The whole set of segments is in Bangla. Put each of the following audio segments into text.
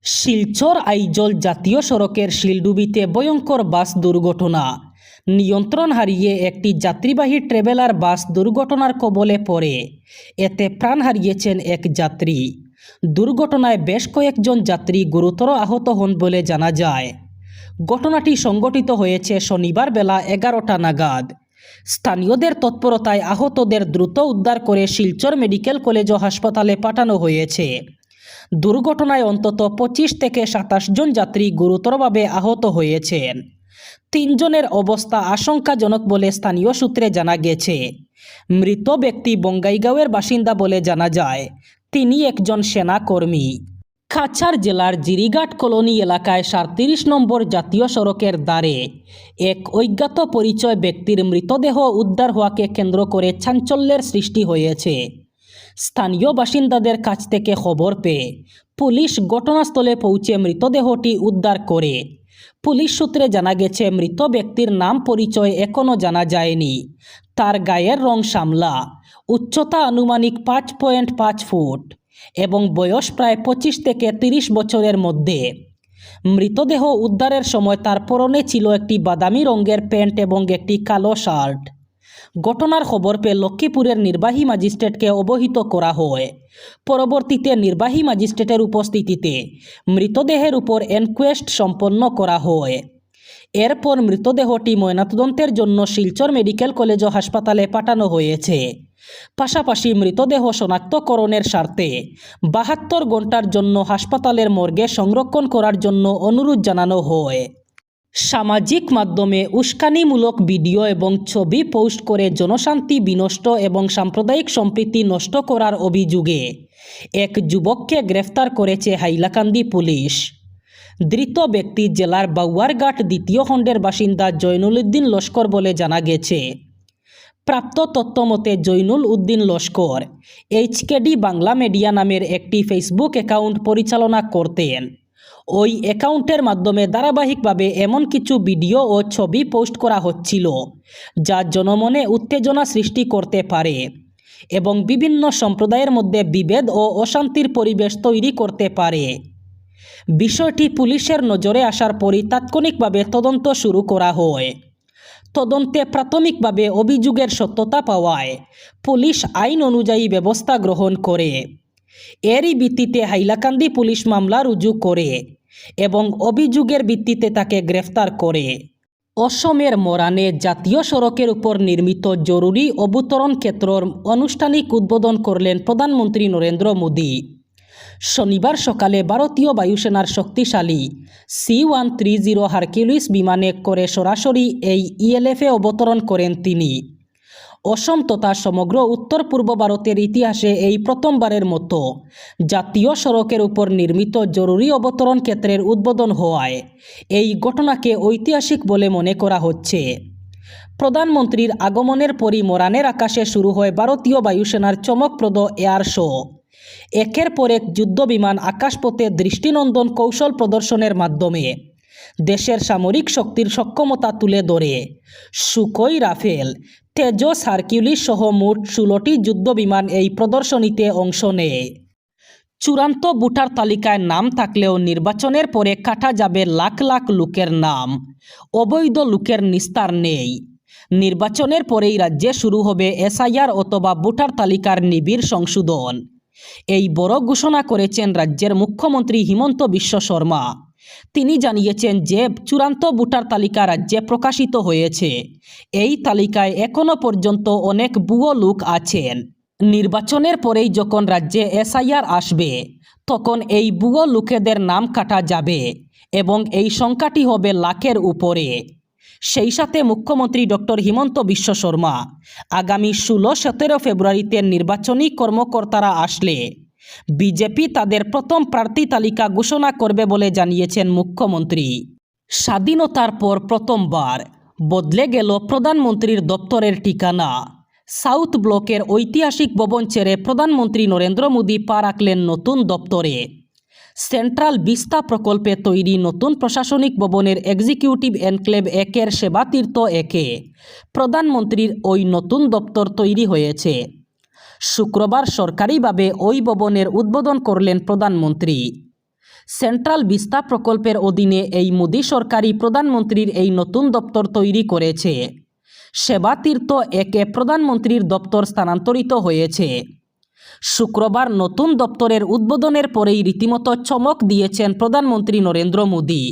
শিলচর আইজল জাতীয় সড়কের শিলডুবিতে ভয়ঙ্কর বাস দুর্ঘটনা। নিয়ন্ত্রণ হারিয়ে একটি যাত্রীবাহী ট্রাভেলার বাস দুর্ঘটনার কবলে পড়ে এতে প্রাণ হারিয়েছেন এক যাত্রী। দুর্ঘটনায় বেশ কয়েকজন যাত্রী গুরুতর আহত হন বলে জানা যায়। ঘটনাটি সংঘটিত হয়েছে শনিবার বেলা 11টা নাগাদ। স্থানীয়দের তৎপরতায় আহতদের দ্রুত উদ্ধার করে শিলচর মেডিকেল কলেজ ও হাসপাতালে পাঠানো হয়েছে। দুর্ঘটনায় অন্তত 25 থেকে 27 জন যাত্রী গুরুতরভাবে আহত হয়েছেন। 3 জনের অবস্থা আশঙ্কাজনক বলে স্থানীয় সূত্রে জানা গেছে। মৃত ব্যক্তি বঙ্গাইগাঁওয়ের বাসিন্দা বলে জানা যায়। তিনি একজন সেনাকর্মী। কাছাড় জেলার জিরিঘাট কলোনি এলাকায় 37 নম্বর জাতীয় সড়কের ধারে এক অজ্ঞাত পরিচয় ব্যক্তির মৃতদেহ উদ্ধার হওয়াকে কেন্দ্র করে চাঞ্চল্যের সৃষ্টি হয়েছে। স্থানীয় বাসিন্দাদের কাছ থেকে খবর পেয়ে পুলিশ ঘটনাস্থলে পৌঁছে মৃতদেহটি উদ্ধার করে। পুলিশ সূত্রে জানা গেছে, মৃত ব্যক্তির নাম পরিচয় এখনও জানা যায়নি। তার গায়ের রং শ্যামলা, উচ্চতা আনুমানিক 5.5 ফুট এবং বয়স প্রায় 25 থেকে 30 বছরের মধ্যে। মৃতদেহ উদ্ধারের সময় তার পরনে ছিল একটি বাদামি রঙের প্যান্ট এবং একটি কালো শার্ট। ঘটনার খবর পেয়ে লক্ষ্মীপুরের নির্বাহী ম্যাজিস্ট্রেটকে অবহিত করা হয়। পরবর্তীতে নির্বাহী ম্যাজিস্ট্রেটের উপস্থিতিতে মৃতদেহের উপর ইনকোয়েস্ট সম্পন্ন করা হয়। এরপর মৃতদেহটি ময়নাতদন্তের জন্য শিলচর মেডিকেল কলেজ ও হাসপাতালে পাঠানো হয়েছে। পাশাপাশি মৃতদেহ শনাক্তকরণের স্বার্থে 72 ঘন্টার জন্য হাসপাতালের মর্গে সংরক্ষণ করার জন্য অনুরোধ জানানো হয়। সামাজিক মাধ্যমে উস্কানিমূলক ভিডিও এবং ছবি পোস্ট করে জনশান্তি বিনষ্ট এবং সাম্প্রদায়িক সম্প্রীতি নষ্ট করার অভিযোগে এক যুবককে গ্রেফতার করেছে হাইলাকান্দি পুলিশ। ধৃত ব্যক্তি জেলার বাউয়ারঘাট 2 খণ্ডের বাসিন্দা জয়নুল উদ্দিন লস্কর বলে জানা গেছে। প্রাপ্ত তথ্য মতে জয়নুল উদ্দিন লস্কর এইচকেডি বাংলা মিডিয়া নামের একটি ফেসবুক অ্যাকাউন্ট পরিচালনা করতেন। ওই অ্যাকাউন্টের মাধ্যমে ধারাবাহিকভাবে এমন কিছু ভিডিও ও ছবি পোস্ট করা হচ্ছিল যা জনমনে উত্তেজনা সৃষ্টি করতে পারে এবং বিভিন্ন সম্প্রদায়ের মধ্যে বিভেদ ও অশান্তির পরিবেশ তৈরি করতে পারে। বিষয়টি পুলিশের নজরে আসার পরই তাৎক্ষণিকভাবে তদন্ত শুরু করা হয়। তদন্তে প্রাথমিকভাবে অভিযোগের সত্যতা পাওয়ায় পুলিশ আইন অনুযায়ী ব্যবস্থা গ্রহণ করে। এরই ভিত্তিতে হাইলাকান্দি পুলিশ মামলা রুজু করে এবং অভিযোগের ভিত্তিতে তাকে গ্রেফতার করে। অসমের মরানে জাতীয় সড়কের উপর নির্মিত জরুরি অবতরণ ক্ষেত্রর আনুষ্ঠানিক উদ্বোধন করলেন প্রধানমন্ত্রী নরেন্দ্র মোদী। শনিবার সকালে ভারতীয় বায়ুসেনার শক্তিশালী C-130 হারকিউলিস বিমানে করে সরাসরি এই ELF-এ অবতরণ করেন তিনি। অসম তথা সমগ্র উত্তর পূর্ব ভারতের ইতিহাসে এই প্রথমবারের মতো জাতীয় সড়কের উপর নির্মিত জরুরি অবতরণ ক্ষেত্রের উদ্বোধন হওয়ায় এই ঘটনাকে ঐতিহাসিক বলে মনে করা হচ্ছে। প্রধানমন্ত্রীর আগমনের পরই মরানের আকাশে শুরু হয় ভারতীয় বায়ুসেনার চমকপ্রদ এয়ার শো। একের পর এক যুদ্ধবিমান আকাশপথে দৃষ্টিনন্দন কৌশল প্রদর্শনের মাধ্যমে দেশের সামরিক শক্তির সক্ষমতা তুলে ধরে সুখোই, রাফেল, তেজস, হারকিউলিস সহ মোট 16টি যুদ্ধবিমান এই প্রদর্শনীতে অংশ নেয়। চূড়ান্ত ভোটার তালিকায় নাম থাকলেও নির্বাচনের পরে কাটা যাবে লাখ লাখ লোকের নাম। অবৈধ লোকের নিস্তার নেই। নির্বাচনের পরেই রাজ্যে শুরু হবে SIR অথবা ভোটার তালিকার নিবিড় সংশোধন। এই বড় ঘোষণা করেছেন রাজ্যের মুখ্যমন্ত্রী হিমন্ত বিশ্ব শর্মা। তিনি জানিয়েছেন যে চূড়ান্ত ভোটার তালিকা রাজ্যে প্রকাশিত হয়েছে। এই তালিকায় এখনও পর্যন্ত অনেক ভুয়ো লোক আছেন। নির্বাচনের পরেই যখন রাজ্যে SIR আসবে তখন এই ভুয়ো লোকেদের নাম কাটা যাবে এবং এই সংখ্যাটি হবে লাখের উপরে। সেই সাথে মুখ্যমন্ত্রী ডক্টর হিমন্ত বিশ্ব শর্মা আগামী 16-17 ফেব্রুয়ারিতে নির্বাচনী কর্মকর্তারা আসলে বিজেপি তাদের প্রথম প্রার্থী তালিকা ঘোষণা করবে বলে জানিয়েছেন মুখ্যমন্ত্রী। স্বাধীনতার পর প্রথমবার বদলে গেল প্রধানমন্ত্রীর দপ্তরের ঠিকানা। সাউথ ব্লকের ঐতিহাসিক ভবন ছেড়ে প্রধানমন্ত্রী নরেন্দ্র মোদী পা রাখলেন নতুন দপ্তরে। সেন্ট্রাল বিস্তা প্রকল্পে তৈরি নতুন প্রশাসনিক ভবনের এক্সিকিউটিভ এনক্লেভ 1-এর সেবাতীর্থ 1-এ প্রধানমন্ত্রীর ওই নতুন দপ্তর তৈরি হয়েছে। শুক্রবার সরকারিভাবে ওই ভবনের উদ্বোধন করলেন প্রধানমন্ত্রী। সেন্ট্রাল বিস্তা প্রকল্পের অধীনে এই মোদি সরকারই প্রধানমন্ত্রীর এই নতুন দপ্তর তৈরি করেছে। সেবা তীর্থ একে প্রধানমন্ত্রীর দপ্তর স্থানান্তরিত হয়েছে। শুক্রবার নতুন দপ্তরের উদ্বোধনের পরেই রীতিমতো চমক দিয়েছেন প্রধানমন্ত্রী নরেন্দ্র মোদি।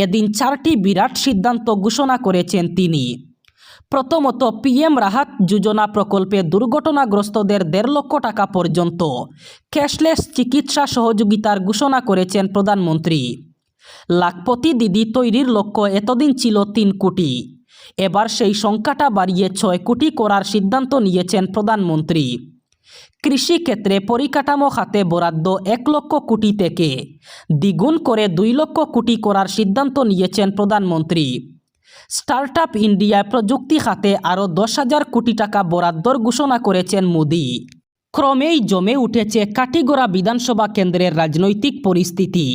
এদিন 4টি বিরাট সিদ্ধান্ত ঘোষণা করেছেন তিনি। প্রথমত, পিএম রাহাত যোজনা প্রকল্পে দুর্ঘটনাগ্রস্তদের 1.5 লক্ষ টাকা পর্যন্ত ক্যাশলেস চিকিৎসা সহযোগিতার ঘোষণা করেছেন প্রধানমন্ত্রী। লাখপতি দিদি তৈরির লক্ষ্য এতদিন ছিল 3 কোটি। এবার সেই সংখ্যাটা বাড়িয়ে 6 কোটি করার সিদ্ধান্ত নিয়েছেন প্রধানমন্ত্রী। কৃষি ক্ষেত্রে পরিকাঠামো খাতে বরাদ্দ 1 লক্ষ কোটি থেকে দ্বিগুণ করে 2 লক্ষ কোটি করার সিদ্ধান্ত নিয়েছেন প্রধানমন্ত্রী। স্টার্টআপ ইন্ডিয়া প্রযুক্তি খাতে আরও 10,000 কোটি টাকা বরাদ্দর ঘোষণা করেছেন মোদি। ক্রমেই জমে উঠেছে কাটিগড়া বিধানসভা কেন্দ্রের রাজনৈতিক পরিস্থিতি।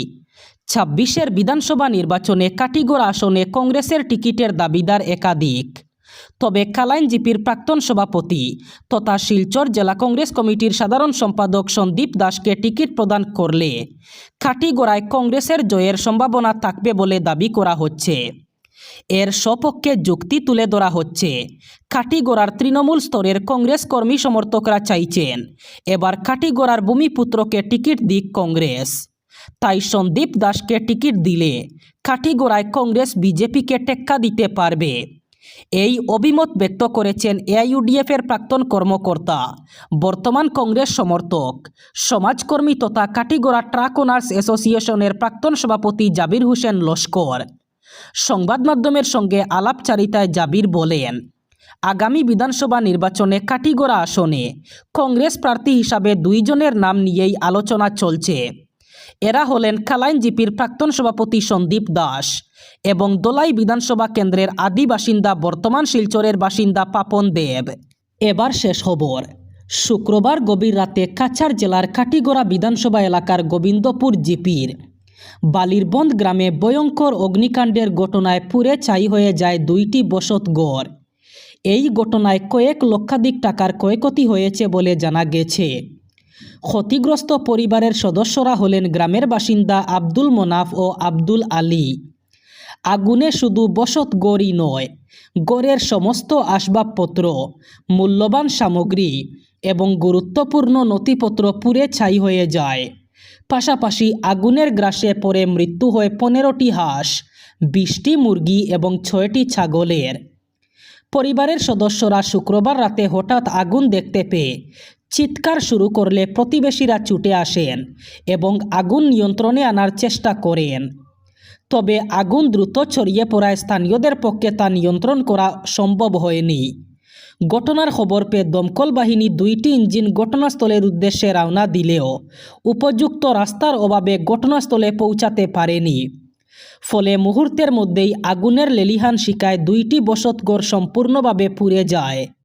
26-এর বিধানসভা নির্বাচনে কাটিগড়া আসনে কংগ্রেসের টিকিটের দাবিদার একাধিক। তবে কালাইনজিপির প্রাক্তন সভাপতি তথা শিলচর জেলা কংগ্রেস কমিটির সাধারণ সম্পাদক সন্দীপ দাসকে টিকিট প্রদান করলে কাটিগড়ায় কংগ্রেসের জয়ের সম্ভাবনা থাকবে বলে দাবি করা হচ্ছে। এর সপক্ষে যুক্তি তুলে ধরা হচ্ছে, কাটিগড়ার তৃণমূল স্তরের কংগ্রেস কর্মী সমর্থকরা চাইছেন এবার কাটিগড়ার ভূমিপুত্রকে টিকিট দিক কংগ্রেস। তাই সন্দীপ দাসকে টিকিট দিলে কাটিগড়ায় কংগ্রেস বিজেপিকে টেক্কা দিতে পারবে। এই অভিমত ব্যক্ত করেছেন এআইইউডিএফের প্রাক্তন কর্মকর্তা, বর্তমান কংগ্রেস সমর্থক, সমাজকর্মী তথা কাটিগড়া ট্রাক ওনার্স অ্যাসোসিয়েশনের প্রাক্তন সভাপতি জাবির হোসেন লস্কর। সংবাদ মাধ্যমের সঙ্গে আলাপচারিতায় জাবির বলেন, আগামী বিধানসভা নির্বাচনে কাটিগড়া আসনে কংগ্রেস প্রার্থী হিসাবে 2 জনের নাম নিয়েই আলোচনা চলছে। এরা হলেন কালাইনজিপির প্রাক্তন সভাপতি সন্দীপ দাস এবং দোলাই বিধানসভা কেন্দ্রের আদি বাসিন্দা বর্তমান শিলচরের বাসিন্দা পাপন দেব। এবার শেষ খবর। শুক্রবার গভীর রাতে কাছাড় জেলার কাটিগড়া বিধানসভা এলাকার গোবিন্দপুর জিপির বালিরবন্দ গ্রামে ভয়ঙ্কর অগ্নিকাণ্ডের ঘটনায় পুড়ে ছাই হয়ে যায় 2টি বসতঘর। এই ঘটনায় কয়েক লক্ষাধিক টাকার ক্ষয়ক্ষতি হয়েছে বলে জানা গেছে। ক্ষতিগ্রস্ত পরিবারের সদস্যরা হলেন গ্রামের বাসিন্দা আব্দুল মনাফ ও আব্দুল আলী। আগুনে শুধু বসতঘরই নয়, ঘরের সমস্ত আসবাবপত্র, মূল্যবান সামগ্রী এবং গুরুত্বপূর্ণ নথিপত্র পুড়ে ছাই হয়ে যায়। পাশাপাশি আগুনের গ্রাসে পড়ে মৃত্যু হয় 15টি হাঁস, 20টি মুরগি এবং 6টি ছাগলের। পরিবারের সদস্যরা শুক্রবার রাতে হঠাৎ আগুন দেখতে পেয়ে চিৎকার শুরু করলে প্রতিবেশীরা ছুটে আসেন এবং আগুন নিয়ন্ত্রণে আনার চেষ্টা করেন। তবে আগুন দ্রুত ছড়িয়ে পড়ায় স্থানীয়দের পক্ষে তা নিয়ন্ত্রণ করা সম্ভব হয়নি। ঘটনার খবর পেয়ে দমকল বাহিনী 2টি ইঞ্জিন ঘটনাস্থলের উদ্দেশ্যে রওনা দিলেও উপযুক্ত রাস্তার অভাবে ঘটনাস্থলে পৌঁছাতে পারেনি। ফলে মুহূর্তের মধ্যেই আগুনের লেলিহান শিখায় 2টি বসতঘর সম্পূর্ণভাবে পুড়ে যায়।